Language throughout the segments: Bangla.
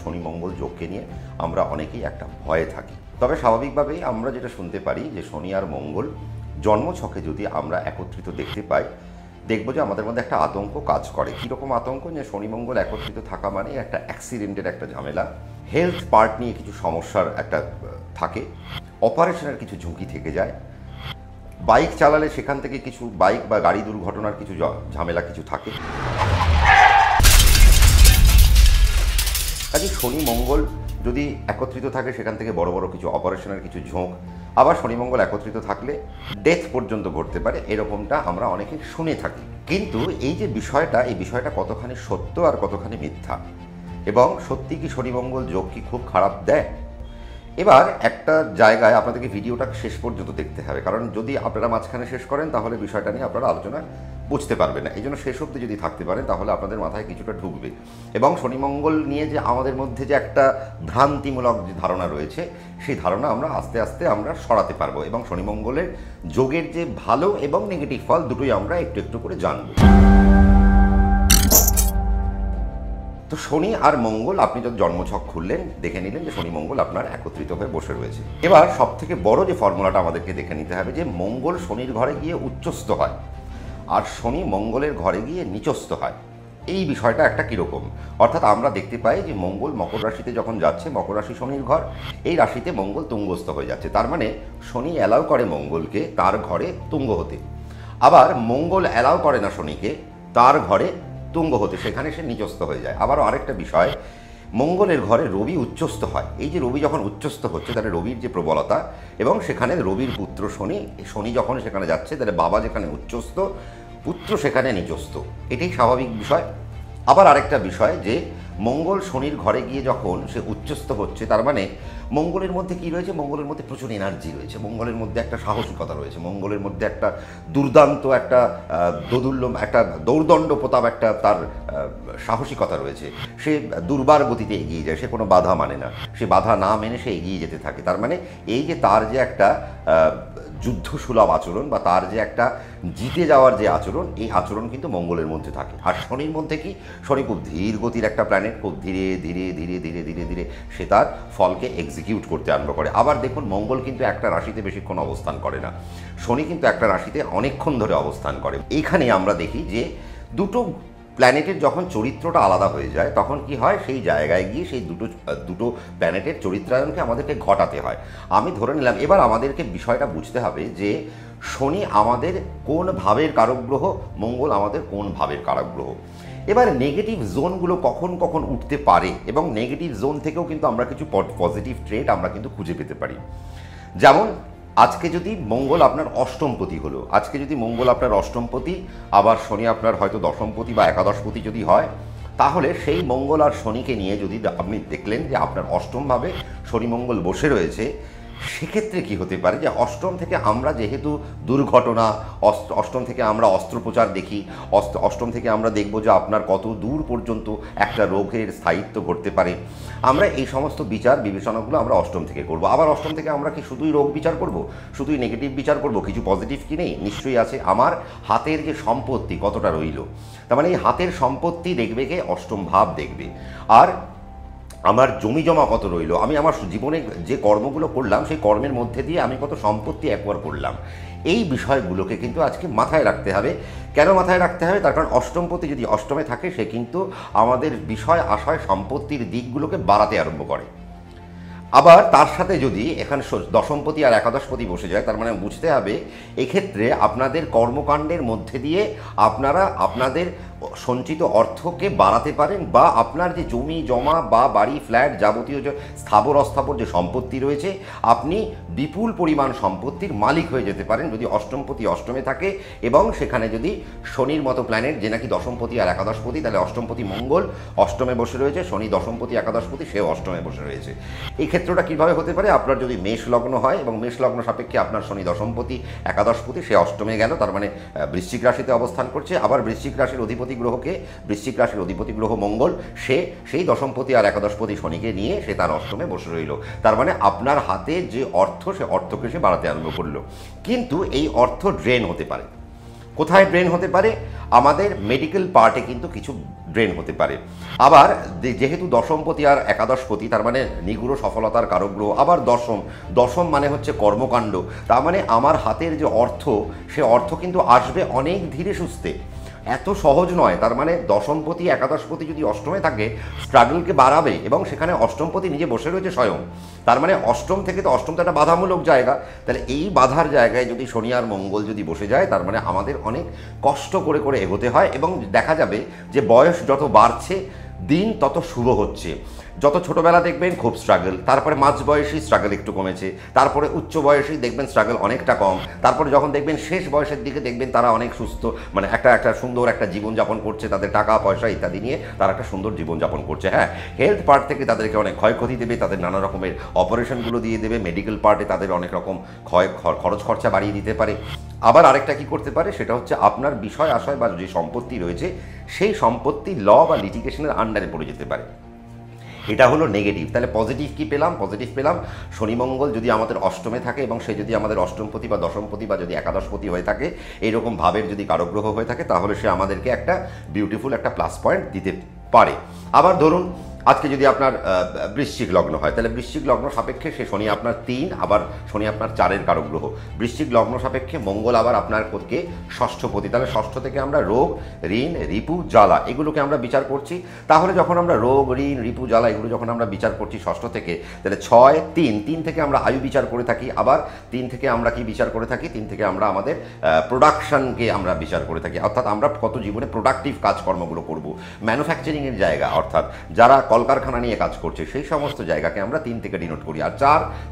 শনি মঙ্গল যোগকে নিয়ে আমরা অনেকেই একটা ভয়ে থাকি। তবে স্বাভাবিকভাবেই আমরা যেটা শুনতে পারি যে শনি আর মঙ্গল জন্মছকে যদি আমরা একত্রিত দেখতে পাই, দেখব যে আমাদের মধ্যে একটা আতঙ্ক কাজ করে। কীরকম আতঙ্ক? যে শনি মঙ্গল একত্রিত থাকা মানে একটা অ্যাক্সিডেন্টের একটা ঝামেলা, হেলথ পার্ট নিয়ে কিছু সমস্যার একটা থাকে, অপারেশনের কিছু ঝুঁকি থেকে যায়, বাইক চালালে সেখান থেকে কিছু বাইক বা গাড়ি দুর্ঘটনার কিছু ঝামেলা কিছু থাকে। কাজে শনি মঙ্গল যদি একত্রিত থাকে সেখান থেকে বড় বড় কিছু অপারেশনের কিছু ঝোঁক, আবার শনি মঙ্গল একত্রিত থাকলে ডেথ পর্যন্ত ঘটতে পারে, এরকমটা আমরা অনেকে শুনে থাকি। কিন্তু এই যে বিষয়টা, এই বিষয়টা কতখানি সত্য আর কতখানি মিথ্যা, এবং সত্যি কি শনি মঙ্গল যোগ কি খুব খারাপ দেয়? এবার একটা জায়গায় আপনাদেরকে ভিডিওটা শেষ পর্যন্ত দেখতে হবে, কারণ যদি আপনারা মাঝখানে শেষ করেন তাহলে বিষয়টা নিয়ে আপনারা আলোচনা বুঝতে পারবেন না। এই জন্য শেষ অবধি যদি থাকতে পারেন তাহলে আপনাদের মাথায় কিছুটা ঢুকবে, এবং শনি মঙ্গল নিয়ে যে আমাদের মধ্যে যে একটা ভ্রান্তিমূলক যে ধারণা রয়েছে সেই ধারণা আমরা আস্তে আস্তে আমরা সরাতে পারবো, এবং শনি মঙ্গলের যোগের যে ভালো এবং নেগেটিভ ফল দুটোই আমরা একটু একটু করে জানবো। তো শনি আর মঙ্গল আপনি যখন জন্মছক খুললেন দেখে নিলেন যে শনি মঙ্গল আপনার একত্রিত হয়ে বসে রয়েছে। এবার সব থেকে বড় যে ফর্মুলাটা আমাদেরকে দেখে নিতে হবে যে মঙ্গল শনির ঘরে গিয়ে উচ্চস্থ হয় আর শনি মঙ্গলের ঘরে গিয়ে নিচস্থ হয়। এই বিষয়টা একটা কীরকম, অর্থাৎ আমরা দেখতে পাই যে মঙ্গল মকর রাশিতে যখন যাচ্ছে, মকর রাশি শনির ঘর, এই রাশিতে মঙ্গল তুঙ্গস্থ হয়ে যাচ্ছে, তার মানে শনি অ্যালাউ করে মঙ্গলকে তার ঘরে তুঙ্গ হতে, আবার মঙ্গল অ্যালাউ করে না শনিকে তার ঘরে তুঙ্গ হতে, সেখানে সে নিচস্থ হয়ে যায়। আবারও আরেকটা বিষয়, মঙ্গলের ঘরে রবি উচ্চস্থ হয়। এই যে রবি যখন উচ্চস্থ হচ্ছে তাহলে রবির যে প্রবলতা, এবং সেখানে রবির পুত্র শনি, শনি যখন সেখানে যাচ্ছে তাহলে বাবা যেখানে উচ্চস্থ, পুত্র সেখানে নিচস্থ, এটাই স্বাভাবিক বিষয়। আবার আরেকটা বিষয় যে মঙ্গল শনির ঘরে গিয়ে যখন সে উচ্চস্থ হচ্ছে, তার মানে মঙ্গলের মধ্যে কি রয়েছে? মঙ্গলের মধ্যে প্রচুর এনার্জি রয়েছে, মঙ্গলের মধ্যে একটা সাহসিকতা রয়েছে, মঙ্গলের মধ্যে একটা দুর্দান্ত একটা দোদুল্য একটা দৌর্দণ্ড প্রতাপ একটা তার সাহসিকতা রয়েছে। সে দুর্বার গতিতে এগিয়ে যায়, সে কোনো বাধা মানে না, সে বাধা না মেনে সে এগিয়ে যেতে থাকে। তার মানে এই যে তার যে একটা যুদ্ধসুলভ আচরণ বা তার যে একটা জিতে যাওয়ার যে আচরণ, এই আচরণ কিন্তু মঙ্গলের মধ্যে থাকে। আর শনির মধ্যে কি? শনি খুব ধীর গতির একটা প্ল্যানেট, খুব ধীরে ধীরে ধীরে ধীরে ধীরে ধীরে সে তার ফলকে এক্সিকিউট করতে আরম্ভ করে। আবার দেখুন, মঙ্গল কিন্তু একটা রাশিতে বেশিক্ষণ অবস্থান করে না, শনি কিন্তু একটা রাশিতে অনেকক্ষণ ধরে অবস্থান করে। এইখানে আমরা দেখি যে দুটো প্ল্যানেটের যখন চরিত্রটা আলাদা হয়ে যায় তখন কি হয়, সেই জায়গায় গিয়ে সেই দুটো প্ল্যানেটের চরিত্রায়নকে আমাদেরকে ঘটাতে হয়। আমি ধরে নিলাম, এবার আমাদেরকে বিষয়টা বুঝতে হবে যে শনি আমাদের কোন ভাবের কারক গ্রহ, মঙ্গল আমাদের কোন ভাবের কারক গ্রহ। এবার নেগেটিভ জোনগুলো কখন কখন উঠতে পারে, এবং নেগেটিভ জোন থেকেও কিন্তু আমরা কিছু পজিটিভ ট্রেড আমরা কিন্তু খুঁজে পেতে পারি। যেমন আজকে যদি মঙ্গল আপনার অষ্টমপতি হলো, আজকে যদি মঙ্গল আপনার অষ্টমপতি, আবার শনি আপনার হয়তো দশমপতি বা একাদশপতি যদি হয়, তাহলে সেই মঙ্গল আর শনিকে নিয়ে যদি আপনি দেখলেন যে আপনার অষ্টমভাবে শনি মঙ্গল বসে রয়েছে, সেক্ষেত্রে কি হতে পারে যে অষ্টম থেকে আমরা যেহেতু দুর্ঘটনা, অষ্টম থেকে আমরা অস্ত্রোপচার দেখি, অষ্টম থেকে আমরা দেখব যে আপনার কত দূর পর্যন্ত একটা রোগের স্থায়িত্ব ঘটতে পারে, আমরা এই সমস্ত বিচার বিবেচনাগুলো আমরা অষ্টম থেকে করব। আবার অষ্টম থেকে আমরা কি শুধুই রোগ বিচার করব, শুধুই নেগেটিভ বিচার করব? কিছু পজিটিভ কি নেই? নিশ্চয়ই আছে। আমার হাতের যে সম্পত্তি কতটা রইল, তার মানে এই হাতের সম্পত্তি দেখবে কে? অষ্টম ভাব দেখবে। আর আমার জমি জমা কত রইল, আমি আমার জীবনে যে কর্মগুলো করলাম সেই কর্মের মধ্যে দিয়ে আমি কত সম্পত্তি একবার করলাম, এই বিষয়গুলোকে কিন্তু আজকে মাথায় রাখতে হবে। কেন মাথায় রাখতে হবে? তার কারণ অষ্টমপতি যদি অষ্টমে থাকে সে কিন্তু আমাদের বিষয় আশয় সম্পত্তির দিকগুলোকে বাড়াতে আরম্ভ করে। আবার তার সাথে যদি এখানে দশমপতি আর একাদশপতি বসে যায়, তার মানে বুঝতে হবে এক্ষেত্রে আপনাদের কর্মকাণ্ডের মধ্যে দিয়ে আপনারা আপনাদের সঞ্চিত অর্থকে বাড়াতে পারেন, বা আপনার যে জমি জমা বা বাড়ি ফ্ল্যাট যাবতীয় যে স্থাবর অস্থাবর যে সম্পত্তি রয়েছে, আপনি বিপুল পরিমাণ সম্পত্তির মালিক হয়ে যেতে পারেন যদি অষ্টমপতি অষ্টমে থাকে, এবং সেখানে যদি শনির মতো প্ল্যানেট যে নাকি দশমপতি আর একাদশপতি, তাহলে অষ্টমপতি মঙ্গল অষ্টমে বসে রয়েছে, শনি দশমপতি একাদশপতি সেও অষ্টমে বসে রয়েছে। এই ক্ষেত্রটা কীভাবে হতে পারে? আপনার যদি মেষ লগ্ন হয় এবং মেষ লগ্ন সাপেক্ষে আপনার শনি দশমপতি একাদশপতি সে অষ্টমে গেল, তার মানে বৃশ্চিক রাশিতে অবস্থান করছে। আবার বৃশ্চিক রাশির অধিপতি গ্রহকে, বৃশ্চিক রাশির অধিপতি গ্রহ মঙ্গল, সে সেই দশমপতি আর একাদশপতি শনিকে নিয়ে সে তার অষ্টমে বসে রইল। তার মানে আপনার হাতে যে অর্থ, সে অর্থকে সে বাড়াতে আরম্ভ করলো, কিন্তু এই অর্থ ড্রেন হতে পারে। কোথায় ড্রেন হতে পারে? আমাদের মেডিকেল পার্টে কিন্তু কিছু ড্রেন হতে পারে। আবার যেহেতু দশমপতি আর একাদশপতি, তার মানে নিগুড় সফলতার কারক গ্রহ, আবার দশম, দশম মানে হচ্ছে কর্মকাণ্ড, তার মানে আমার হাতের যে অর্থ, সে অর্থ কিন্তু আসবে অনেক ধীরে সুস্থে, এত সহজ নয়। তার মানে দশমপতি একাদশপতি যদি অষ্টমে থাকে, স্ট্রাগলকে বাড়াবে, এবং সেখানে অষ্টমপতি নিজে বসে রয়েছে স্বয়ং। তার মানে অষ্টম থেকে তো, অষ্টম তো একটা বাধামূলক জায়গা, তাহলে এই বাধার জায়গায় যদি শনি আর মঙ্গল যদি বসে যায়, তার মানে আমাদের অনেক কষ্ট করে করে এগোতে হয়, এবং দেখা যাবে যে বয়স যত বাড়ছে দিন তত শুভ হচ্ছে। যত ছোটবেলা দেখবেন খুব স্ট্রাগল, তারপরে মাঝ বয়সী স্ট্রাগল একটু কমেছে, তারপরে উচ্চ বয়সী দেখবেন স্ট্রাগল অনেকটা কম, তারপরে যখন দেখবেন শেষ বয়সের দিকে দেখবেন তারা অনেক সুস্থ, মানে একটা সুন্দর একটা জীবনযাপন করছে, তাদের টাকা পয়সা ইত্যাদি নিয়ে তারা একটা সুন্দর জীবনযাপন করছে। হ্যাঁ, হেলথ পার্ট থেকে তাদেরকে অনেক ক্ষয়ক্ষতি দেবে, তাদের নানা রকমের অপারেশনগুলো দিয়ে দেবে, মেডিকেল পার্টে তাদের অনেক রকম খরচ খরচা বাড়িয়ে দিতে পারে। আবার আরেকটা কি করতে পারে, সেটা হচ্ছে আপনার বিষয় আশয় বা যে সম্পত্তি রয়েছে সেই সম্পত্তি ল বা লিটিগেশনের আন্ডারে পড়ে যেতে পারে। এটা হলো নেগেটিভ। তাহলে পজিটিভ কি পেলাম? পজিটিভ পেলাম শনি মঙ্গল যদি আমাদের অষ্টমে থাকে, এবং সে যদি আমাদের অষ্টমপতি বা দশমপতি বা যদি একাদশপতি হয়ে থাকে, এইরকম ভাবের যদি কারগ্রহ হয়ে থাকে, তাহলে সে আমাদেরকে একটা বিউটিফুল একটা প্লাস পয়েন্ট দিতে পারে। আবার ধরুন আজকে যদি আপনার বৃশ্চিক লগ্ন হয়, তাহলে বৃশ্চিক লগ্ন সাপেক্ষে সে শনি আপনার 3, আবার শনি আপনার 4-এর কারক গ্রহ। বৃশ্চিক লগ্ন সাপেক্ষে মঙ্গল আবার আপনার কে ষষ্ঠপতি, তাহলে ষষ্ঠ থেকে আমরা রোগ, ঋণ, রিপু, জ্বালা এগুলোকে আমরা বিচার করছি। তাহলে যখন আমরা রোগ, ঋণ, রিপু, জ্বালা এগুলো যখন আমরা বিচার করছি ষষ্ঠ থেকে, তাহলে 6, 3 থেকে আমরা আয়ু বিচার করে থাকি, আবার 3 থেকে আমরা কি বিচার করে থাকি? 3 থেকে আমরা আমাদের প্রোডাকশনকে আমরা বিচার করে থাকি, অর্থাৎ আমরা কত জীবনে প্রোডাক্টিভ কাজকর্মগুলো করব, ম্যানুফ্যাকচারিংয়ের জায়গা, অর্থাৎ যারা কলকারখানা নিয়ে কাজ করছে সেই সমস্ত জায়গাকে আমরা 3 থেকে ডিনোট করি। আর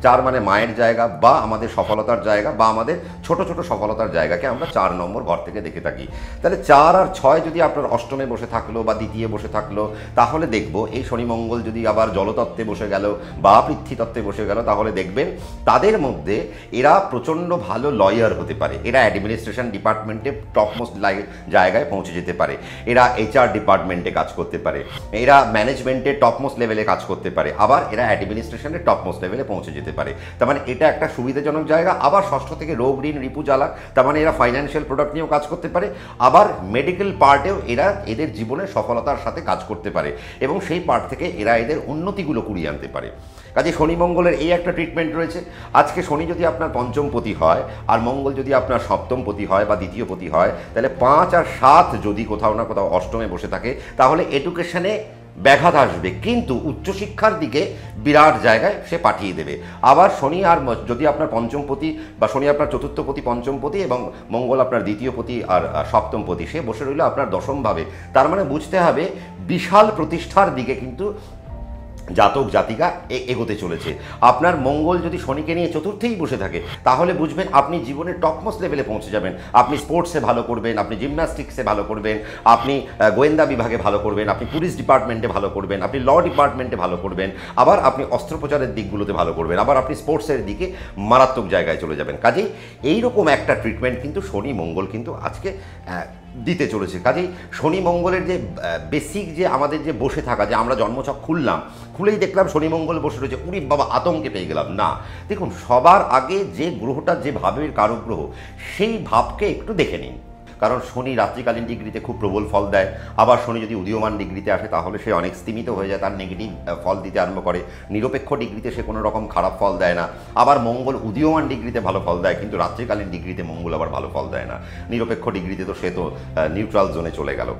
4 মানে মায়ের জায়গা বা আমাদের সফলতার জায়গা বা আমাদের ছোট ছোট সফলতার জায়গাকে আমরা 4 নম্বর ঘর থেকে দেখে থাকি। তাহলে 4 আর 6 যদি আপনার অষ্টমে বসে থাকলো বা দ্বিতীয় বসে থাকলো, তাহলে দেখব এই শনি মঙ্গল যদি আবার জলতত্ত্বে বসে গেল বা পৃথ্বীতত্ত্বে বসে গেল, তাহলে দেখবেন তাদের মধ্যে এরা প্রচণ্ড ভালো লয়ার হতে পারে, এরা অ্যাডমিনিস্ট্রেশন ডিপার্টমেন্টে টপমোস্ট জায়গায় পৌঁছে যেতে পারে, এরা HR ডিপার্টমেন্টে কাজ করতে পারে, এরা ম্যানেজমেন্টে টপমোস্ট লেভেলে কাজ করতে পারে, আবার এরা অ্যাডমিনিস্ট্রেশনের টপমোস্ট লেভেলে পৌঁছে যেতে পারে। তার মানে এটা একটা সুবিধাজনক জায়গা। আবার ষষ্ঠ থেকে রোগ, ঋণ, রিপু, জ্বালা, তার মানে এরা ফাইন্যান্সিয়াল প্রোডাক্ট নিয়েও কাজ করতে পারে, আবার মেডিকেল পার্টেও এরা এদের জীবনে সফলতার সাথে কাজ করতে পারে, এবং সেই পার্ট থেকে এরা এদের উন্নতিগুলো কুড়িয়ে আনতে পারে। কাজে শনি মঙ্গলের এই একটা ট্রিটমেন্ট রয়েছে। আজকে শনি যদি আপনার পঞ্চমপতি হয় আর মঙ্গল যদি আপনার সপ্তমপতি হয় বা দ্বিতীয়পতি হয়, তাহলে 5 আর 7 যদি কোথাও না কোথাও অষ্টমে বসে থাকে, তাহলে এডুকেশনে ব্যাঘাত আসবে, কিন্তু উচ্চশিক্ষার দিকে বিরাট জায়গায় সে পাঠিয়ে দেবে। আবার শনি আর যদি আপনার পঞ্চমপতি বা শনি আপনার চতুর্থপতি, পঞ্চমপতি এবং মঙ্গল আপনার দ্বিতীয়পতি আর সপ্তমপতি, সে বসে রইল আপনার দশমভাবে। তার মানে বুঝতে হবে বিশাল প্রতিষ্ঠার দিকে কিন্তু জাতক জাতিকা এগোতে চলেছে। আপনার মঙ্গল যদি শনিকে নিয়ে চতুর্থেই বসে থাকে, তাহলে বুঝবেন আপনি জীবনের টপমোস্ট লেভেলে পৌঁছে যাবেন। আপনি স্পোর্টসে ভালো করবেন, আপনি জিমন্যাস্টিক্সে ভালো করবেন, আপনি গোয়েন্দা বিভাগে ভালো করবেন, আপনি পুলিশ ডিপার্টমেন্টে ভালো করবেন, আপনি ল ডিপার্টমেন্টে ভালো করবেন, আবার আপনি অস্ত্রোপচারের দিকগুলোতে ভালো করবেন, আবার আপনি স্পোর্টসের দিকে মারাত্মক জায়গায় চলে যাবেন। কাজেই এইরকম একটা ট্রিটমেন্ট কিন্তু শনি মঙ্গল কিন্তু আজকে দিতে চলেছে। কাজেই শনি মঙ্গলের যে বেসিক যে আমাদের যে বসে থাকা, যে আমরা জন্মছক খুলেই দেখলাম শনি মঙ্গল বসে রয়েছে, উনি বাবা আতঙ্কে পেয়ে গেলাম না। দেখুন, সবার আগে যে গ্রহটা যে ভাবের কারক গ্রহ, সেই ভাবকে একটু দেখে নিন। কারণ শনি রাত্রিকালীন ডিগ্রিতে খুব প্রবল ফল দেয়, আবার শনি যদি উদীয়মান ডিগ্রিতে আসে তাহলে সে অনেক স্তিমিত হয়ে যায়, তার নেগেটিভ ফল দিতে আরম্ভ করে। নিরপেক্ষ ডিগ্রিতে সে কোনো রকম খারাপ ফল দেয় না। আবার মঙ্গল উদীয়মান ডিগ্রিতে ভালো ফল দেয়, কিন্তু রাত্রিকালীন ডিগ্রিতে মঙ্গল আবার ভালো ফল দেয় না। নিরপেক্ষ ডিগ্রিতে তো সে তো নিউট্রাল জোনে চলে গেল।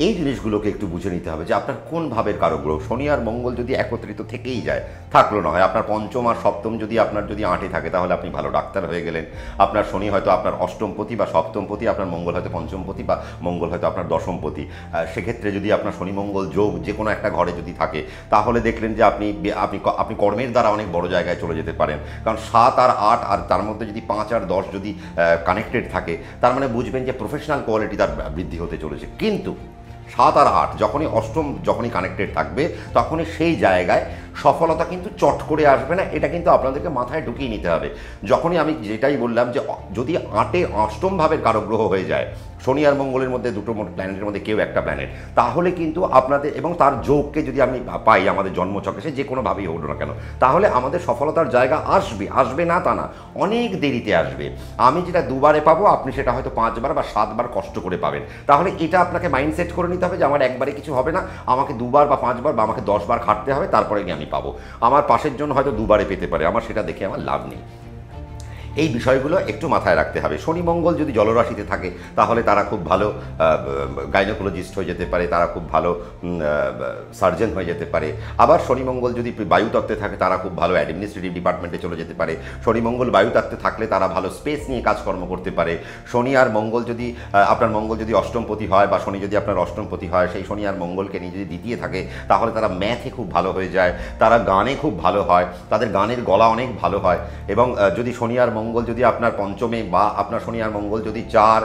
এই জিনিসগুলোকে একটু বুঝে নিতে হবে যে আপনার কোন ভাবের কারক গ্রহ। শনি আর মঙ্গল যদি একত্রিত থেকেই যায়, থাকলো না হয় আপনার পঞ্চম আর সপ্তম যদি আপনার যদি 8-এ থাকে, তাহলে আপনি ভালো ডাক্তার হয়ে গেলেন। আপনার শনি হয়তো আপনার অষ্টমপতি বা সপ্তমপতি, আপনার মঙ্গল হয়তো পঞ্চমপতি বা মঙ্গল হয়তো আপনার দশমপতি। সেক্ষেত্রে যদি আপনার শনি মঙ্গল যোগ যে কোনো একটা ঘরে যদি থাকে, তাহলে দেখলেন যে আপনি কর্মের দ্বারা অনেক বড় জায়গায় চলে যেতে পারেন। কারণ 7 আর 8 আর তার মধ্যে যদি 5 আর 10 যদি কানেক্টেড থাকে, তার মানে বুঝবেন যে প্রফেশনাল কোয়ালিটি তার বৃদ্ধি হতে চলেছে। কিন্তু 7 আর 8 যখনই অষ্টম যখনই কানেক্টেড থাকবে, তখনই সেই জায়গায় সফলতা কিন্তু চট করে আসবে না। এটা কিন্তু আপনাদেরকে মাথায় ঢুকিয়ে নিতে হবে। যখনই আমি যেটাই বললাম যে যদি 8-এ অষ্টম ভাবের কারক গ্রহ হয়ে যায়, শনি আর মঙ্গলের মধ্যে দুটো প্ল্যানেটের মধ্যে কেউ একটা প্ল্যানেট, তাহলে কিন্তু আপনাদের এবং তার যোগকে যদি আমি পাই আমাদের জন্মছকে, সে যে কোনোভাবেই হোক না কেন, তাহলে আমাদের সফলতার জায়গা আসবে, আসবে না তা না, অনেক দেরিতে আসবে। আমি যেটা দুবারে পাবো আপনি সেটা হয়তো 5 বার বা 7 বার কষ্ট করে পাবেন। তাহলে এটা আপনাকে মাইন্ডসেট করে নিতে হবে যে আমার একবারে কিছু হবে না, আমাকে 2 বার বা 5 বার বা আমাকে 10 বার খাটতে হবে, তারপরে গিয়ে আমি পাবো। আমার পাশের জন্য হয়তো 2 বারে পেতে পারে, আমার সেটা দেখে আমার লাভ নেই। এই বিষয়গুলো একটু মাথায় রাখতে হবে। শনি মঙ্গল যদি জলরাশিতে থাকে তাহলে তারা খুব ভালো গাইনোকোলজিস্ট হয়ে যেতে পারে, তারা খুব ভালো সার্জন হয়ে যেতে পারে। আবার শনি মঙ্গল যদি বায়ুতত্ত্বে থাকে তারা খুব ভালো অ্যাডমিনিস্ট্রেটিভ ডিপার্টমেন্টে চলে যেতে পারে। শনি মঙ্গল বায়ুতত্ত্বে থাকলে তারা ভালো স্পেস নিয়ে কাজকর্ম করতে পারে। শনি আর মঙ্গল যদি আপনার মঙ্গল যদি অষ্টমপতি হয় বা শনি যদি আপনার অষ্টমপতি হয়, সেই শনি আর মঙ্গলকে নিয়ে যদি দ্বিতীয় থাকে তাহলে তারা ম্যাথে খুব ভালো হয়ে যায়, তারা গানে খুব ভালো হয়, তাদের গানের গলা অনেক ভালো হয়। এবং যদি শনি আর মঙ্গল যদি আপনার পঞ্চমে বা আপনার শনি আর মঙ্গল যদি 4,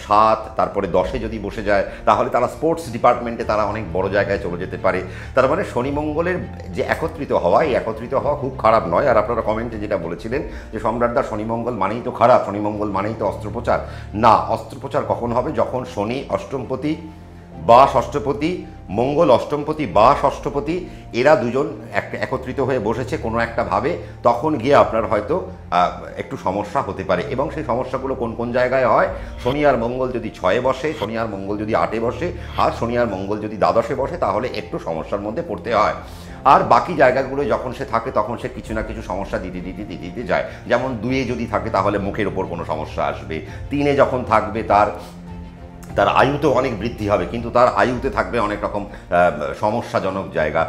7 তারপরে 10-এ যদি বসে যায় তাহলে তারা স্পোর্টস ডিপার্টমেন্টে তারা অনেক বড় জায়গায় চলে যেতে পারে। তার মানে শনি মঙ্গলের যে একত্রিত হওয়া, এই একত্রিত হওয়া খুব খারাপ নয়। আর আপনারা কমেন্টে যেটা বলেছিলেন যে সম্রাটদার শনি মঙ্গল মানেই তো খারাপ, শনি মঙ্গল মানেই তো অস্ত্রোপচার, না, অস্ত্রোপচার কখন হবে? যখন শনি অষ্টমপতি বা ষষ্ঠপতি, মঙ্গল অষ্টমপতি বা ষষ্ঠপতি, এরা দুজন একত্রিত হয়ে বসেছে কোনো একটা ভাবে, তখন গিয়ে আপনার হয়তো একটু সমস্যা হতে পারে। এবং সেই সমস্যাগুলো কোন কোন জায়গায় হয়? শনি আর মঙ্গল যদি 6-এ বসে, শনি আর মঙ্গল যদি 8-এ বসে, আর শনি আর মঙ্গল যদি দ্বাদশে বসে, তাহলে একটু সমস্যার মধ্যে পড়তে হয়। আর বাকি জায়গাগুলো যখন সে থাকে তখন সে কিছু না কিছু সমস্যা দিতে যায়। যেমন 2-এ যদি থাকে তাহলে মুখের ওপর কোনো সমস্যা আসবে, 3-এ যখন থাকবে তার আয়ুতেও অনেক বৃদ্ধি হবে, কিন্তু তার আয়ুতে থাকবে অনেক রকম সমস্যাজনক জায়গা।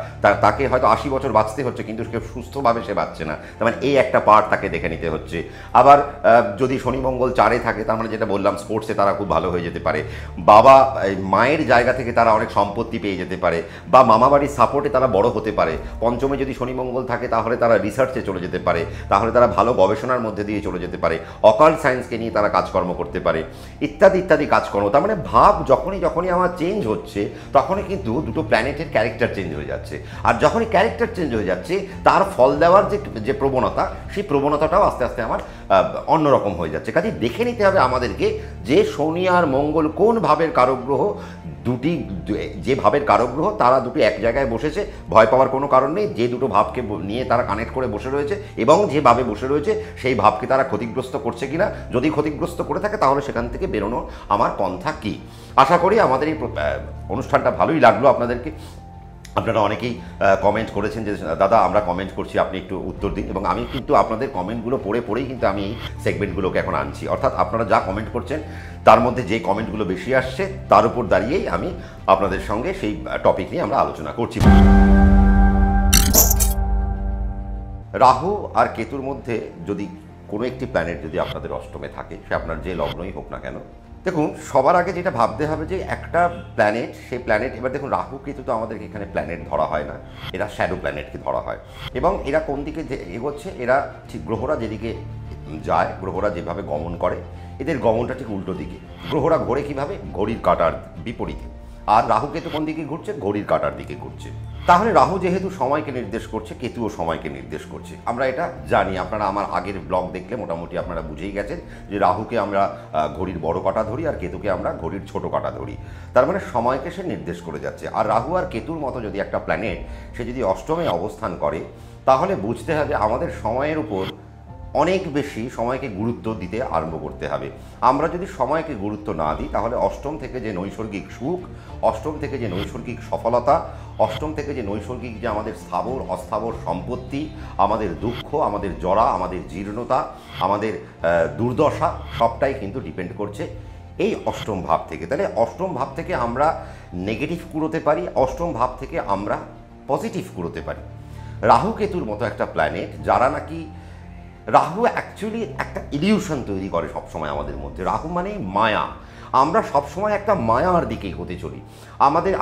তাকে হয়তো 80 বছর বাঁচতে হচ্ছে কিন্তু সে সুস্থভাবে সে বাঁচছে না, তার মানে এই একটা পার্ট তাকে দেখে নিতে হচ্ছে। আবার যদি শনি মঙ্গল 4-এ থাকে, তার মানে যেটা বললাম স্পোর্টসে তারা খুব ভালো হয়ে যেতে পারে, বাবা মায়ের জায়গা থেকে তারা অনেক সম্পত্তি পেয়ে যেতে পারে, বা মামাবাড়ির সাপোর্টে তারা বড় হতে পারে। পঞ্চমে যদি শনি মঙ্গল থাকে তাহলে তারা রিসার্চে চলে যেতে পারে, তাহলে তারা ভালো গবেষণার মধ্যে দিয়ে চলে যেতে পারে, অকাল্ট সায়েন্সকে নিয়ে তারা কাজকর্ম করতে পারে, ইত্যাদি ইত্যাদি কাজকর্ম। তার মানে ভাব যখনই আমার চেঞ্জ হচ্ছে তখনই কিন্তু দুটো প্ল্যানেটের ক্যারেক্টার চেঞ্জ হয়ে যাচ্ছে। আর যখনই ক্যারেক্টার চেঞ্জ হয়ে যাচ্ছে তার ফল দেওয়ার যে প্রবণতা, সেই প্রবণতাটাও আস্তে আস্তে আমার অন্যরকম হয়ে যাচ্ছে। কাজে দেখে নিতে হবে আমাদেরকে যে শনি আর মঙ্গল কোন ভাবের কারকগ্রহ, যে ভাবের কারকগ্রহ তারা দুটো এক জায়গায় বসেছে, ভয় পাওয়ার কোনো কারণ নেই। যে দুটো ভাবকে নিয়ে তারা কানেক্ট করে বসে রয়েছে এবং যে ভাবে বসে রয়েছে সেই ভাবকে তারা ক্ষতিগ্রস্ত করছে কিনা, যদি ক্ষতিগ্রস্ত করে থাকে তাহলে সেখান থেকে বেরোনো আমার পন্থা কী। আশা করি আমাদের এই অনুষ্ঠানটা ভালোই লাগলো আপনাদেরকে। আপনারা অনেকেই কমেন্ট করেছেন যে দাদা আমরা কমেন্ট করছি, আপনি একটু উত্তর দিন, এবং আমি কিন্তু আপনাদের কমেন্টগুলো পড়েই কিন্তু আমি এই সেগমেন্টগুলোকে এখন আনছি। অর্থাৎ আপনারা যা কমেন্ট করছেন তার মধ্যে যে কমেন্টগুলো বেশি আসছে তার উপর দাঁড়িয়েই আমি আপনাদের সঙ্গে সেই টপিক নিয়ে আমরা আলোচনা করছি। রাহু আর কেতুর মধ্যে যদি কোনো একটি প্ল্যানেট যদি আপনাদের অষ্টমে থাকে, সে আপনার যে লগ্নই হোক না কেন, দেখুন সবার আগে যেটা ভাবতে হবে যে একটা প্ল্যানেট, সেই প্ল্যানেট, এবার দেখুন রাহু কেতু তো আমাদেরকে এখানে প্ল্যানেট ধরা হয় না, এরা শ্যাডো প্ল্যানেটকে ধরা হয়। এবং এরা কোন দিকে এগোচ্ছে, এরা ঠিক গ্রহরা যেদিকে যায়, গ্রহরা যেভাবে গমন করে, এদের গমনটা ঠিক উল্টো দিকে। গ্রহরা ঘোরে কীভাবে? ঘড়ির কাঁটার বিপরীতে। আর রাহু কেতু কোন দিকে ঘুরছে? ঘড়ির কাঁটার দিকে ঘুরছে। তাহলে রাহু যেহেতু সময়কে নির্দেশ করছে, কেতুও সময়কে নির্দেশ করছে, আমরা এটা জানি। আপনারা আমার আগের ব্লগ দেখলে মোটামুটি আপনারা বুঝেই গেছেন যে রাহুকে আমরা ঘড়ির বড় কাঁটা ধরি আর কেতুকে আমরা ঘড়ির ছোট কাঁটা ধরি। তার মানে সময়কে সে নির্দেশ করে যাচ্ছে। আর রাহু আর কেতুর মতো যদি একটা প্ল্যানেট সে যদি অষ্টমে অবস্থান করে, তাহলে বুঝতে হবে আমাদের সময়ের উপর অনেক বেশি সময়কে গুরুত্ব দিতে আরম্ভ করতে হবে। আমরা যদি সময়কে গুরুত্ব না দিই তাহলে অষ্টম থেকে যে নৈসর্গিক সুখ, অষ্টম থেকে যে নৈসর্গিক সফলতা, অষ্টম থেকে যে নৈসর্গিক যে আমাদের স্থাবর অস্থাবর সম্পত্তি, আমাদের দুঃখ, আমাদের জরা, আমাদের জীর্ণতা, আমাদের দুর্দশা, সবটাই কিন্তু ডিপেন্ড করছে এই অষ্টম ভাব থেকে। তাহলে অষ্টম ভাব থেকে আমরা নেগেটিভ কুড়োতে পারি, অষ্টম ভাব থেকে আমরা পজিটিভ কুড়োতে পারি। রাহু কেতুর মতো একটা প্ল্যানেট, যারা নাকি, রাহু অ্যাকচুয়ালি একটা ইলিউশন তৈরি করে সবসময় আমাদের মধ্যে। রাহু মানে মায়া। আমরা সবসময় একটা মায়ার দিকে এগোতে চলি।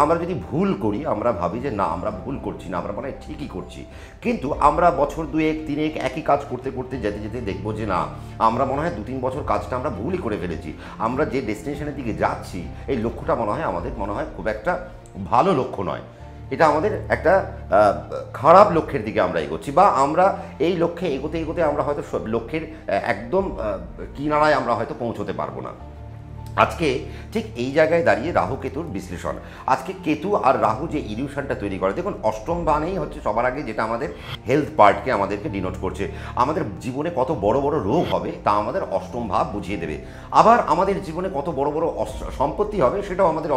আমরা যদি ভুল করি আমরা ভাবি যে না আমরা ভুল করছি না, আমরা মনে হয় ঠিকই করছি, কিন্তু আমরা বছর 2-3 একই কাজ করতে করতে যেতে যেতে দেখবো যে না, আমরা মনে হয় 2-3 বছর কাজটা আমরা ভুলই করে ফেলেছি। আমরা যে ডেস্টিনেশনের দিকে যাচ্ছি এই লক্ষ্যটা আমাদের মনে হয় খুব একটা ভালো লক্ষ্য নয়, এটা আমাদের একটা খারাপ লক্ষ্যের দিকে আমরা এগোচ্ছি, বা আমরা এই লক্ষ্যে এগোতে এগোতে আমরা হয়তো লক্ষ্যের একদম কিনারায় আমরা হয়তো পৌঁছতে পারবো না। আজকে ঠিক এই জায়গায় দাঁড়িয়ে রাহু কেতুর বিশ্লেষণ। আজকে কেতু আর রাহু যে ইলিউশনটা তৈরি করে, দেখুন অষ্টম বানেই হচ্ছে সবার আগে যেটা আমাদের হেলথ পার্টকে আমাদেরকে ডিনোট করছে। আমাদের জীবনে কত বড় বড় রোগ হবে তা আমাদের অষ্টম ভাব বুঝিয়ে দেবে। আবার আমাদের জীবনে কত বড় বড় সম্পত্তি হবে সেটাও আমাদের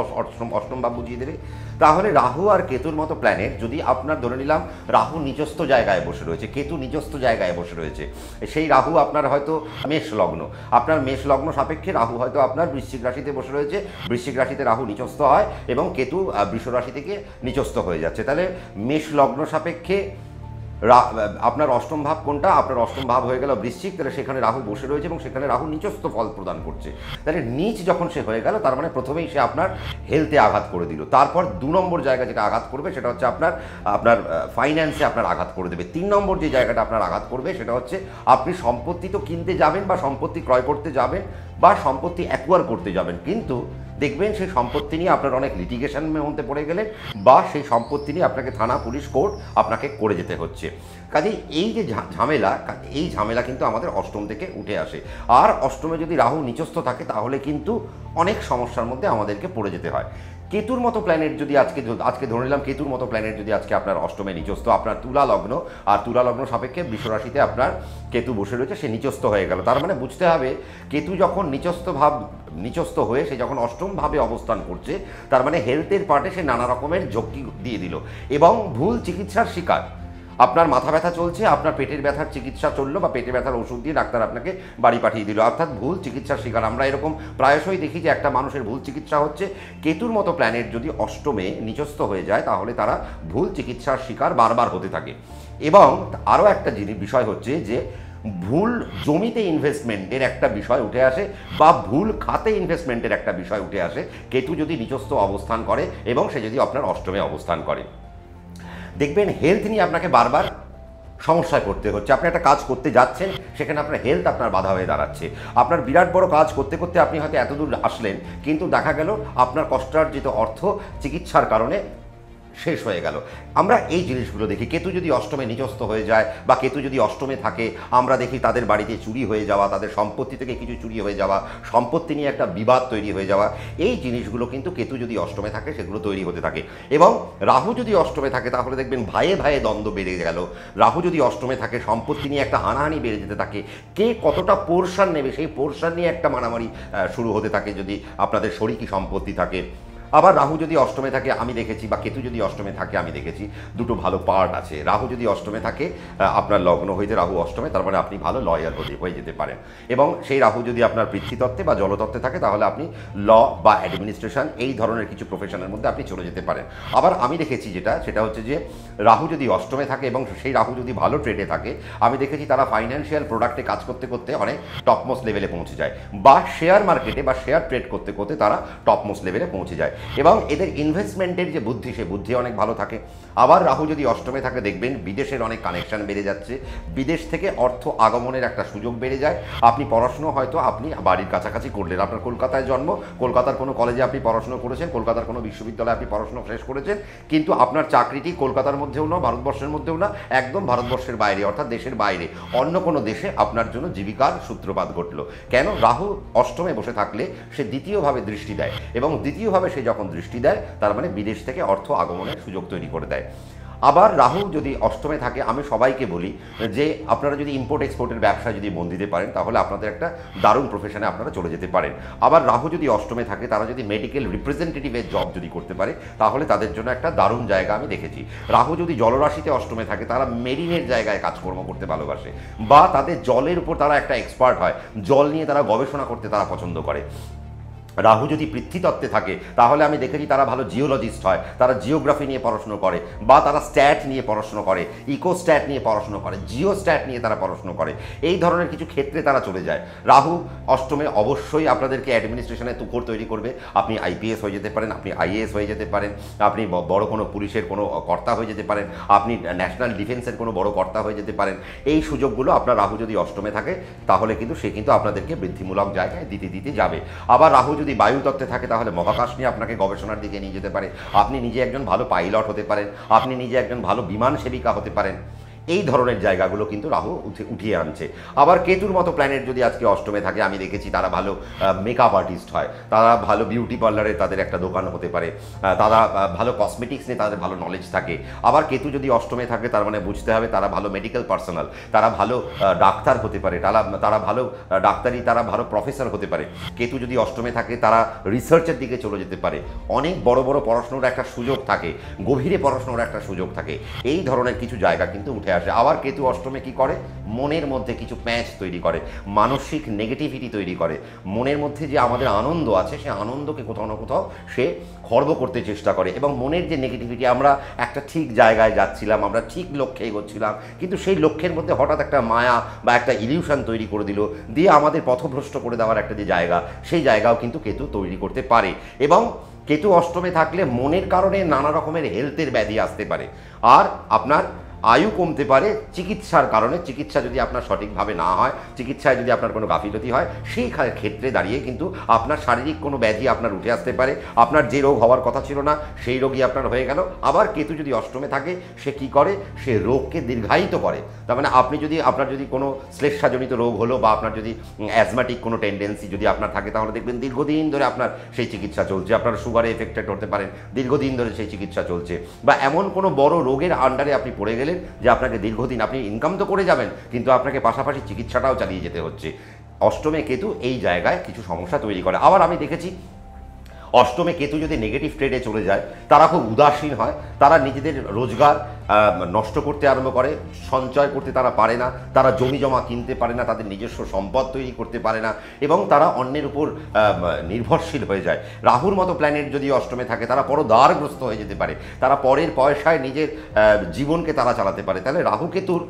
অষ্টম ভাব বুঝিয়ে দেবে। তাহলে রাহু আর কেতুর মতো প্ল্যানেট যদি আপনার ধরে নিলাম রাহু নিচস্থ জায়গায় বসে রয়েছে, কেতু নিচস্থ জায়গায় বসে রয়েছে, সেই রাহু আপনার হয়তো মেষ লগ্ন, আপনার মেষ লগ্ন সাপেক্ষে রাহু হয়তো আপনার বৃশ্চিক রাশিতে বসে রয়েছে, বৃশ্চিক রাশিতে রাহু নিচস্থ হয় এবং কেতু বৃষ রাশি থেকে নিচস্থ হয়ে যাচ্ছে। তাহলে মেষ লগ্ন সাপেক্ষে আপনার অষ্টম ভাব কোনটা? আপনার অষ্টম ভাব হয়ে গেল বৃশ্চিক, তাহলে সেখানে রাহু বসে রয়েছে এবং সেখানে রাহু নিচস্থ ফল প্রদান করছে। তাহলে নিচ যখন সে হয়ে গেল তার মানে প্রথমেই সে আপনার হেলথে আঘাত করে দিল। তারপর 2 নম্বর জায়গা যেটা আঘাত করবে সেটা হচ্ছে আপনার ফাইন্যান্সে আপনার আঘাত করে দেবে। 3 নম্বর যে জায়গাটা আপনার আঘাত করবে সেটা হচ্ছে আপনি সম্পত্তি তো কিনতে যাবেন বা সম্পত্তি ক্রয় করতে যাবেন বা সম্পত্তি অ্যাকোয়ার করতে যাবেন, কিন্তু দেখবেন সেই সম্পত্তি নিয়ে আপনার অনেক লিটিগেশনের মধ্যে পড়ে গেলেন বা সেই সম্পত্তি নিয়ে আপনাকে থানা, পুলিশ, কোর্ট আপনাকে করে যেতে হচ্ছে। কাজেই এই যে ঝামেলা কিন্তু আমাদের অষ্টম থেকে উঠে আসে। আর অষ্টমে যদি রাহু নিচস্থ থাকে তাহলে কিন্তু অনেক সমস্যার মধ্যে আমাদেরকে পড়ে যেতে হয়। কেতুর মতো প্ল্যানেট যদি আজকে ধরে নিলাম কেতুর মতো প্ল্যানেট যদি আজকে আপনার অষ্টমে নিচস্থ, আপনার তুলা লগ্ন, আর তুলা লগ্ন সাপেক্ষে বৃষ রাশিতে আপনার কেতু বসে রয়েছে, সে নিচস্থ হয়ে গেল। তার মানে বুঝতে হবে কেতু যখন নিচস্থ হয়ে সে যখন অষ্টম ভাবে অবস্থান করছে, তার মানে হেলথের পার্টে সে নানা রকমের ঝক্কি দিয়ে দিল এবং ভুল চিকিৎসার শিকার। আপনার মাথা ব্যথা চলছে, আপনার পেটের ব্যথার চিকিৎসা চললো বা পেটের ব্যথার ওষুধ দিয়ে ডাক্তার আপনাকে বাড়ি পাঠিয়ে দিল, অর্থাৎ ভুল চিকিৎসার শিকার। আমরা এরকম প্রায়শই দেখি যে একটা মানুষের ভুল চিকিৎসা হচ্ছে। কেতুর মতো প্ল্যানেট যদি অষ্টমে নিচস্থ হয়ে যায় তাহলে তারা ভুল চিকিৎসার শিকার বারবার হতে থাকে। এবং আরও একটা বিষয় হচ্ছে যে ভুল জমিতে ইনভেস্টমেন্টের একটা বিষয় উঠে আসে বা ভুল খাতে ইনভেস্টমেন্টের একটা বিষয় উঠে আসে কেতু যদি নিচস্থ অবস্থান করে এবং সে যদি আপনার অষ্টমে অবস্থান করে। দেখবেন হেলথ নিয়ে আপনাকে বারবার সমস্যায় পড়তে হচ্ছে। আপনি একটা কাজ করতে যাচ্ছেন, সেখানে আপনার হেলথ আপনার বাধা হয়ে দাঁড়াচ্ছে। আপনার বিরাট বড় কাজ করতে করতে আপনি হয়তো এতদূর আসলেন, কিন্তু দেখা গেল আপনার কষ্টার্জিত অর্থ চিকিৎসার কারণে শেষ হয়ে গেল। আমরা এই জিনিসগুলো দেখি। কেতু যদি অষ্টমে নিচস্থ হয়ে যায় বা কেতু যদি অষ্টমে থাকে, আমরা দেখি তাদের বাড়িতে চুরি হয়ে যাওয়া, তাদের সম্পত্তি থেকে কিছু চুরি হয়ে যাওয়া, সম্পত্তি নিয়ে একটা বিবাদ তৈরি হয়ে যাওয়া, এই জিনিসগুলো কিন্তু কেতু যদি অষ্টমে থাকে সেগুলো তৈরি হতে থাকে। এবং রাহু যদি অষ্টমে থাকে তাহলে দেখবেন ভাইয়ে ভাইয়ে দ্বন্দ্ব বেড়ে গেল। রাহু যদি অষ্টমে থাকে সম্পত্তি নিয়ে একটা হানাহানি বেড়ে যেতে থাকে, কে কতটা পোর্শন নেবে সেই পোর্শন নিয়ে একটা মারামারি শুরু হতে থাকে যদি আপনাদের শরিকি সম্পত্তি থাকে। আবার রাহু যদি অষ্টমে থাকে আমি দেখেছি, বা কেতু যদি অষ্টমে থাকে আমি দেখেছি, দুটো ভালো পার্ট আছে। রাহু যদি অষ্টমে থাকে, আপনার লগ্ন হইতে রাহু অষ্টমে, তার মানে আপনি ভালো লয়ার হয়ে যেতে পারেন। এবং সেই রাহু যদি আপনার পৃথ্বীতত্ত্বে বা জলতত্ত্বে থাকে তাহলে আপনি ল বা অ্যাডমিনিস্ট্রেশন এই ধরনের কিছু প্রফেশনের মধ্যে আপনি চলে যেতে পারেন। আবার আমি দেখেছি সেটা হচ্ছে যে রাহু যদি অষ্টমে থাকে এবং সেই রাহু যদি ভালো ট্রেডে থাকে, আমি দেখেছি তারা ফাইন্যান্সিয়াল প্রোডাক্টে কাজ করতে করতে অনেক টপমোস্ট লেভেলে পৌঁছে যায়, বা শেয়ার মার্কেটে বা শেয়ার ট্রেড করতে করতে তারা টপমোস্ট লেভেলে পৌঁছে যায়। এবং এদের ইনভেস্টমেন্টের যে বুদ্ধি, সে বুদ্ধি অনেক ভালো থাকে। আবার রাহু যদি অষ্টমে থাকে দেখবেন বিদেশের অনেক কানেকশন বেড়ে যাচ্ছে, বিদেশ থেকে অর্থ আগমনের একটা সুযোগ বেড়ে যায়। আপনি পড়াশুনো হয়তো আপনি বাড়ির কাছাকাছি করলেন, আপনার কলকাতায় জন্ম, কলকাতার কোনো কলেজে আপনি পড়াশুনো করেছেন, কলকাতার কোনো বিশ্ববিদ্যালয়ে আপনি পড়াশুনো শেষ করেছেন, কিন্তু আপনার চাকরিটি কলকাতার মধ্যেও না, ভারতবর্ষের মধ্যেও না, একদম ভারতবর্ষের বাইরে, অর্থাৎ দেশের বাইরে অন্য কোনো দেশে আপনার জন্য জীবিকার সূত্রপাত ঘটলো। কেন? রাহু অষ্টমে বসে থাকলে সে দ্বিতীয়ভাবে দৃষ্টি দেয়, এবং দ্বিতীয়ভাবে সে যখন দৃষ্টি দেয় তার মানে বিদেশ থেকে অর্থ আগমনের সুযোগ তৈরি করে দেয়। আবার রাহু যদি অষ্টমে থাকে, আমি সবাইকে বলি যে আপনারা যদি ইম্পোর্ট এক্সপোর্টের ব্যবসা যদি মন দিতে পারেন তাহলে আপনাদের একটা দারুণ প্রফেশনে আপনারা চলে যেতে পারেন। আবার রাহু যদি অষ্টমে থাকে, তারা যদি মেডিকেল রিপ্রেজেন্টেটিভের জব যদি করতে পারে তাহলে তাদের জন্য একটা দারুণ জায়গা আমি দেখেছি। রাহু যদি জলরাশিতে অষ্টমে থাকে, তারা মেরিনের জায়গায় কাজকর্ম করতে ভালোবাসে, বা তাদের জলের উপর তারা একটা এক্সপার্ট হয়, জল নিয়ে তারা গবেষণা করতে তারা পছন্দ করে। রাহু যদি পৃথ্বীতত্ত্বে থাকে তাহলে আমি দেখেছি তারা ভালো জিওলজিস্ট হয়, তারা জিওগ্রাফি নিয়ে পড়াশুনো করে, বা তারা স্ট্যাট নিয়ে পড়াশুনো করে, ইকোস্ট্যাট নিয়ে পড়াশুনো করে, জিওস্ট্যাট নিয়ে তারা পড়াশুনো করে, এই ধরনের কিছু ক্ষেত্রে তারা চলে যায়। রাহু অষ্টমে অবশ্যই আপনাদেরকে অ্যাডমিনিস্ট্রেশনে তুকর তৈরি করবে। আপনি আইপিএস হয়ে যেতে পারেন, আপনি আইএএস হয়ে যেতে পারেন, আপনি বড় কোনো পুলিশের কোনো কর্তা হয়ে যেতে পারেন, আপনি ন্যাশনাল ডিফেন্সের কোনো বড় কর্তা হয়ে যেতে পারেন। এই সুযোগগুলো আপনার রাহু যদি অষ্টমে থাকে তাহলে কিন্তু সে কিন্তু আপনাদেরকে বৃদ্ধিমূলক জায়গায় দিতে যাবে। আবার রাহু যদি বায়ুতত্ত্বে থাকে তাহলে মহাকাশ নিয়ে আপনাকে গবেষণার দিকে নিয়ে যেতে পারে, আপনি নিজে একজন ভালো পাইলট হতে পারেন, আপনি নিজে একজন ভালো বিমান সেবিকা হতে পারেন। এই ধরনের জায়গাগুলো কিন্তু রাহু উঠিয়ে আনছে। আবার কেতুর মতো প্ল্যানেট যদি আজকে অষ্টমে থাকে, আমি দেখেছি তারা ভালো মেকআপ আর্টিস্ট হয়, তারা ভালো বিউটি পার্লারে তাদের একটা দোকান হতে পারে, তারা ভালো কসমেটিক্স নিয়ে তাদের ভালো নলেজ থাকে। আবার কেতু যদি অষ্টমে থাকে তার মানে বুঝতে হবে তারা ভালো মেডিকেল পার্সোনাল, তারা ভালো ডাক্তার হতে পারে, তারা ভালো ডাক্তারি, তারা ভালো প্রফেসর হতে পারে। কেতু যদি অষ্টমে থাকে তারা রিসার্চের দিকে চলে যেতে পারে, অনেক বড় বড় পড়াশোনার একটা সুযোগ থাকে, গভীরে পড়াশোনার একটা সুযোগ থাকে। এই ধরনের কিছু জায়গা কিন্তু উঠে আসে। আবার কেতু অষ্টমে কি করে, মনের মধ্যে কিছু প্যাঁচ তৈরি করে, মানসিক নেগেটিভিটি তৈরি করে। মনের মধ্যে যে আমাদের আনন্দ আছে সে আনন্দকে কোথাও না কোথাও সে খর্ব করতে চেষ্টা করে, এবং মনের যে নেগেটিভিটি, আমরা একটা ঠিক জায়গায় যাচ্ছিলাম, আমরা ঠিক লক্ষ্যে এগোচ্ছিলাম, কিন্তু সেই লক্ষ্যের মধ্যে হঠাৎ একটা মায়া বা একটা ইলিউশন তৈরি করে দিল, দিয়ে আমাদের পথভ্রষ্ট করে দেওয়ার একটা যে জায়গা, সেই জায়গাও কিন্তু কেতু তৈরি করতে পারে। এবং কেতু অষ্টমে থাকলে মনের কারণে নানা রকমের হেলথের ব্যাধি আসতে পারে, আর আপনার আয়ু কমতে পারে চিকিৎসার কারণে। চিকিৎসা যদি আপনার সঠিকভাবে না হয়, চিকিৎসায় যদি আপনার কোনো গাফিলতি হয়, সেই ক্ষেত্রে দাঁড়িয়ে কিন্তু আপনার শারীরিক কোনো ব্যাধি আপনার উঠে আসতে পারে। আপনার যে রোগ হওয়ার কথা ছিল না সেই রোগই আপনার হয়ে গেল। আবার কেতু যদি অষ্টমে থাকে সে কি করে, সে রোগকে দীর্ঘায়িত করে। তার মানে আপনার যদি কোনো শ্লেষ্মাজনিত রোগ হলো, বা আপনার যদি অ্যাজমাটিক কোনো টেন্ডেন্সি যদি আপনার থাকে, তাহলে দেখবেন দীর্ঘদিন ধরে আপনার সেই চিকিৎসা চলছে। আপনার সুগারে এফেক্টেড হতে পারেন, দীর্ঘদিন ধরে সেই চিকিৎসা চলছে। বা এমন কোনো বড় রোগের আন্ডারে আপনি পড়ে গেলেন যে আপনাকে দীর্ঘদিন, আপনি ইনকাম তো করে যাবেন কিন্তু আপনাকে পাশাপাশি চিকিৎসাটাও চালিয়ে যেতে হচ্ছে। অষ্টমে কেতু এই জায়গায় কিছু সমস্যা তৈরি করে। আবার আমি দেখেছি অষ্টমে কেতু যদি নেগেটিভ ট্রেডে চলে যায়, তারা খুব উদাসীন হয়, তারা নিজেদের রোজগার নষ্ট করতে আরম্ভ করে, সঞ্চয় করতে তারা পারে না, তারা জমি জমা কিনতে পারে না, তাদের নিজস্ব সম্পদ তৈরি করতে পারে না, এবং তারা অন্যের উপর নির্ভরশীল হয়ে যায়। রাহুর মতো প্ল্যানেট যদি অষ্টমে থাকে, তারা পরদারগ্রস্ত হয়ে যেতে পারে, তারা পরের পয়সায় নিজের জীবনকে তারা চালাতে পারে। তাহলে রাহু কেতুর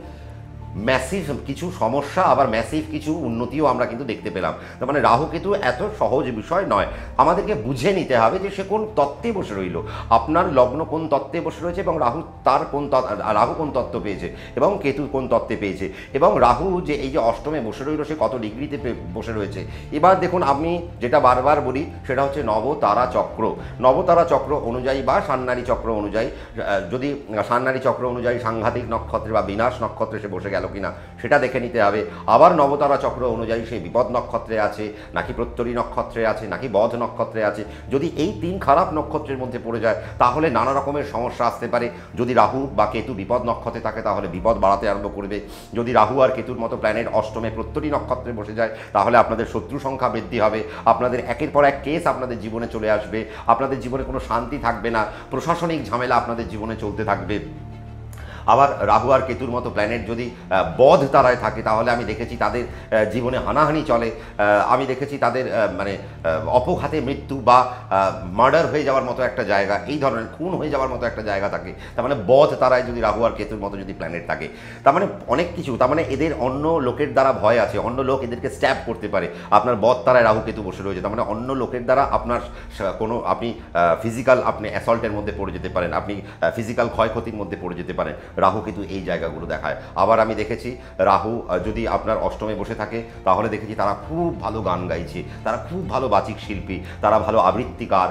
ম্যাসিভ কিছু সমস্যা, আবার ম্যাসিভ কিছু উন্নতিও আমরা কিন্তু দেখতে পেলাম। তার মানে রাহু কেতু এত সহজ বিষয় নয়, আমাদেরকে বুঝে নিতে হবে যে সে কোন তত্ত্বে বসে রইল, আপনার লগ্ন কোন তত্ত্বে বসে রয়েছে, এবং রাহু কোন তত্ত্ব পেয়েছে, এবং কেতু কোন তত্ত্বে পেয়েছে, এবং রাহু যে এই যে অষ্টমে বসে রইল সে কত ডিগ্রিতে বসে রয়েছে। এবার দেখুন, আমি যেটা বারবার বলি সেটা হচ্ছে নবতারা চক্র। নবতারা চক্র অনুযায়ী বা সান্নারী চক্র অনুযায়ী, যদি সান্নারী চক্র অনুযায়ী সাংঘাতিক নক্ষত্রে বা বিনাশ নক্ষত্রে সে বসে গেল কিনা সেটা দেখে নিতে হবে। আবার নবতারা চক্র অনুযায়ী সেই বিপদ নক্ষত্রে আছে নাকি প্রত্যরী নক্ষত্রে আছে নাকি বধ নক্ষত্রে আছে। যদি এই তিন খারাপ নক্ষত্রের মধ্যে পড়ে যায় তাহলে নানা রকমের সমস্যা আসতে পারে। যদি রাহু বা কেতু বিপদ নক্ষত্রে থাকে তাহলে বিপদ বাড়াতে আরম্ভ করবে। যদি রাহু আর কেতুর মতো প্ল্যানেট অষ্টমে প্রত্যরী নক্ষত্রে বসে যায় তাহলে আপনাদের শত্রু সংখ্যা বৃদ্ধি হবে, আপনাদের একের পর এক কেস আপনাদের জীবনে চলে আসবে, আপনাদের জীবনে কোনো শান্তি থাকবে না, প্রশাসনিক ঝামেলা আপনাদের জীবনে চলতে থাকবে। আবার রাহু আর কেতুর মতো প্ল্যানেট যদি বধ তারায় থাকে তাহলে আমি দেখেছি তাদের জীবনে হানাহানি চলে, আমি দেখেছি তাদের মানে অপঘাতে মৃত্যু বা মার্ডার হয়ে যাওয়ার মতো একটা জায়গা, এই ধরনের খুন হয়ে যাওয়ার মতো একটা জায়গা থাকে। তার মানে বধ তারায় যদি রাহু আর কেতুর মতো যদি প্ল্যানেট থাকে, তার মানে অনেক কিছু, তার মানে এদের অন্য লোকের দ্বারা ভয় আছে, অন্য লোক এদেরকে স্ট্যাপ করতে পারে। আপনার বধ তারায় রাহু কেতু বসে রয়েছে, তার মানে অন্য লোকের দ্বারা আপনার কোনো আপনি ফিজিক্যাল আপনি অ্যাসল্টের মধ্যে পড়ে যেতে পারেন, আপনি ফিজিক্যাল ক্ষয়ক্ষতির মধ্যে পড়ে যেতে পারেন। রাহু কিন্তু এই জায়গাগুলো দেখায়। আবার আমি দেখেছি রাহু যদি আপনার অষ্টমে বসে থাকে তাহলে দেখেছি তারা খুব ভালো গান গাইছে, তারা খুব ভালো বাচিক শিল্পী, তারা ভালো আবৃত্তিকার,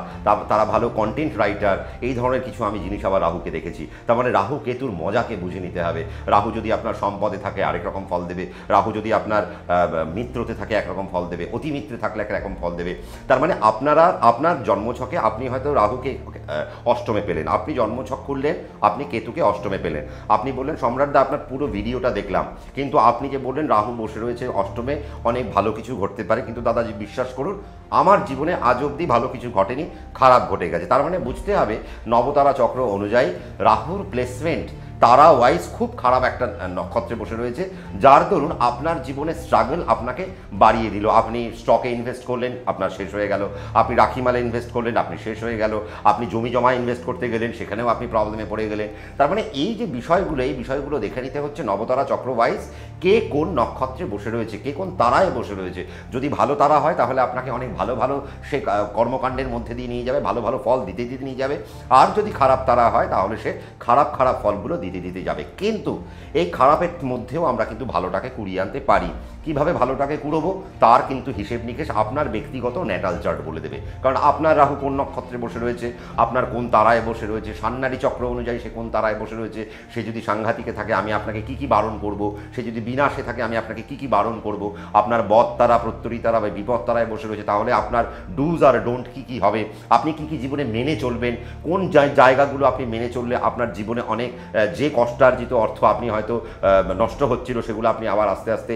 তারা ভালো কন্টেন্ট রাইটার, এই ধরনের কিছু আমি জিনিস আবার রাহুকে দেখেছি। তার মানে রাহু কেতুর মজাকে বুঝে নিতে হবে। রাহু যদি আপনার সম্পদে থাকে আরেক রকম ফল দেবে, রাহু যদি আপনার মিত্রতে থাকে একরকম ফল দেবে, অতি মিত্রে থাকলে একরকম ফল দেবে। তার মানে আপনার জন্মছকে আপনি হয়তো রাহুকে অষ্টমে পেলেন, আপনি জন্মছক খুললেন আপনি কেতুকে অষ্টমে পেলেন, আপনি বললেন সম্রাটদা আপনার পুরো ভিডিওটা দেখলাম, কিন্তু আপনি যে বললেন রাহু বসে রয়েছে অষ্টমে অনেক ভালো কিছু ঘটতে পারে, কিন্তু দাদাজি বিশ্বাস করুন আমার জীবনে আজ অবধি ভালো কিছু ঘটেনি, খারাপ ঘটে গেছে। তার মানে বুঝতে হবে নবতারা চক্র অনুযায়ী রাহুর প্লেসমেন্ট তারা ওয়াইজ খুব খারাপ একটা নক্ষত্রে বসে রয়েছে, যার দরুন আপনার জীবনে স্ট্রাগল আপনাকে বাড়িয়ে দিল। আপনি স্টকে ইনভেস্ট করলেন আপনার শেষ হয়ে গেল, আপনি রাখিমালে ইনভেস্ট করলেন আপনি শেষ হয়ে গেল, আপনি জমি জমা ইনভেস্ট করতে গেলেন সেখানেও আপনি প্রবলেমে পড়ে গেলেন। তার মানে এই যে বিষয়গুলো, এই বিষয়গুলো দেখে নিতে হচ্ছে নবতারা চক্র ওয়াইজ কে কোন নক্ষত্রে বসে রয়েছে, কে কোন তারায় বসে রয়েছে। যদি ভালো তারা হয় তাহলে আপনাকে অনেক ভালো ভালো সে কর্মকাণ্ডের মধ্যে দিয়ে নিয়ে যাবে, ভালো ভালো ফল দিতে দিতে নিয়ে যাবে। আর যদি খারাপ তারা হয় তাহলে সে খারাপ খারাপ ফলগুলো দিতে দিতে যাবে। কিন্তু এই খারাপের মধ্যেও আমরা কিন্তু ভালোটাকে কুড়িয়ে আনতে পারি। কিভাবে ভালোটাকে কুড়োবো তার কিন্তু হিসেব নিকেশ আপনার ব্যক্তিগত ন্যাটাল চার্ট বলে দেবে। কারণ আপনার রাহু কোন নক্ষত্রে বসে রয়েছে, আপনার কোন তারায় বসে রয়েছে, সান্নারী চক্র অনুযায়ী সে কোন তারায় বসে রয়েছে, সে যদি সাংঘাতিকে থাকে আমি আপনাকে কী কী বারণ করব, সে যদি বিনাশে থাকে আমি আপনাকে কী কী বারণ করব, আপনার বদ তারা, প্রত্যরী তারা বা বিপদ তারায় বসে রয়েছে, তাহলে আপনার ডুজ আর ডোন্ট কী কী হবে, আপনি কী কী জীবনে মেনে চলবেন, কোন জায়গাগুলো আপনি মেনে চললে আপনার জীবনে অনেক যে কষ্টার্জিত অর্থ আপনি হয়তো নষ্ট হচ্ছিল সেগুলো আপনি আবার আস্তে আস্তে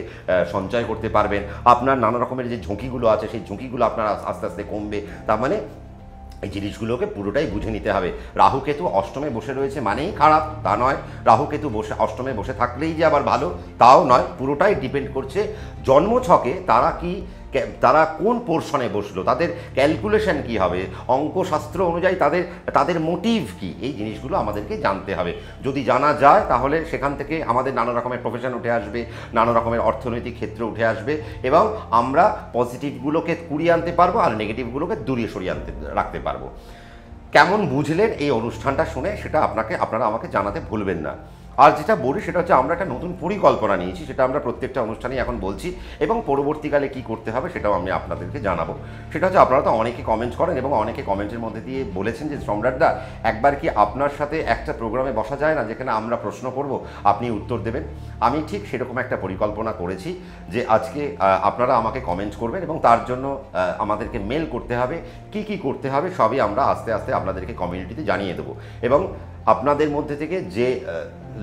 সঞ্চয় করতে পারবেন, আপনার নানা রকমের যে ঝুঁকিগুলো আছে সেই ঝুঁকিগুলো আপনার আস্তে আস্তে কমবে। তার মানে এই জিনিসগুলোকে পুরোটাই বুঝে নিতে হবে। রাহু কেতু অষ্টমে বসে রয়েছে মানেই খারাপ তা নয়, রাহু কেতু বসে অষ্টমে বসে থাকলেই যে আবার ভালো তাও নয়, পুরোটাই ডিপেন্ড করছে জন্মছকে তারা কোন পোর্শনে বসলো, তাদের ক্যালকুলেশন কি হবে, অঙ্কশাস্ত্র অনুযায়ী তাদের মোটিভ কি, এই জিনিসগুলো আমাদেরকে জানতে হবে। যদি জানা যায় তাহলে সেখান থেকে আমাদের নানা রকমের প্রফেশন উঠে আসবে, নানা রকমের অর্থনৈতিক ক্ষেত্র উঠে আসবে এবং আমরা পজিটিভগুলোকে কুড়িয়ে আনতে পারবো আর নেগেটিভগুলোকে দূরে সরিয়ে রাখতে পারবো। কেমন বুঝলেন এই অনুষ্ঠানটা শুনে সেটা আপনারা আমাকে জানাতে ভুলবেন না। আর যেটা বলি সেটা হচ্ছে আমরা একটা নতুন পরিকল্পনা নিয়েছি, সেটা আমরা প্রত্যেকটা অনুষ্ঠানেই এখন বলছি এবং পরবর্তীকালে কি করতে হবে সেটাও আমি আপনাদেরকে জানাবো। সেটা হচ্ছে আপনারা তো অনেকে কমেন্ট করেন এবং অনেকে কমেন্টের মধ্যে দিয়ে বলেছেন যে সম্রাটদা একবার কি আপনার সাথে একটা প্রোগ্রামে বসা যায় না যেখানে আমরা প্রশ্ন করব আপনি উত্তর দেবেন। আমি ঠিক সেরকম একটা পরিকল্পনা করেছি যে আজকে আপনারা আমাকে কমেন্ট করবেন এবং তার জন্য আমাদেরকে মেল করতে হবে, কি কি করতে হবে সবই আমরা আস্তে আস্তে আপনাদেরকে কমিউনিটিতে জানিয়ে দেবো এবং আপনাদের মধ্যে থেকে যে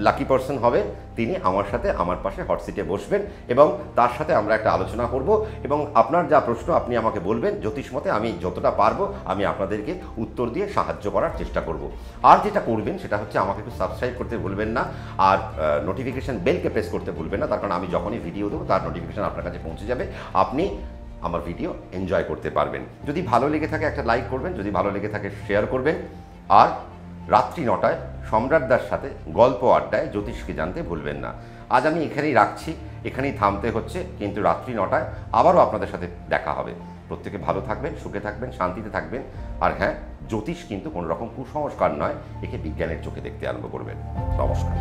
লাকি পারসন হবে তিনি আমার সাথে আমার পাশে হট সিটে বসবেন এবং তার সাথে আমরা একটা আলোচনা করব এবং আপনার যা প্রশ্ন আপনি আমাকে বলবেন, জ্যোতিষ মতে আমি যতটা পারবো আমি আপনাদেরকে উত্তর দিয়ে সাহায্য করার চেষ্টা করব। আর যেটা করবেন সেটা হচ্ছে আমাকে একটু সাবস্ক্রাইব করতে ভুলবেন না আর নোটিফিকেশান বেলকে প্রেস করতে ভুলবেন না, তার কারণ আমি যখনই ভিডিও দেবো তার নোটিফিকেশান আপনার কাছে পৌঁছে যাবে, আপনি আমার ভিডিও এনজয় করতে পারবেন। যদি ভালো লেগে থাকে একটা লাইক করবেন, যদি ভালো লেগে থাকে শেয়ার করবেন আর রাত্রি 9টায় সম্রাটদার সাথে গল্প আড্ডায় জ্যোতিষকে জানতে ভুলবেন না। আজ আমি এখানেই রাখছি, এখানেই থামতে হচ্ছে, কিন্তু রাত্রি 9টায় আবারও আপনাদের সাথে দেখা হবে। প্রত্যেকে ভালো থাকবেন, সুখে থাকবেন, শান্তিতে থাকবেন। আর হ্যাঁ, জ্যোতিষ কিন্তু কোনো রকম কুসংস্কার নয়, একে বিজ্ঞানের চোখে দেখতে আরম্ভ করবেন। নমস্কার।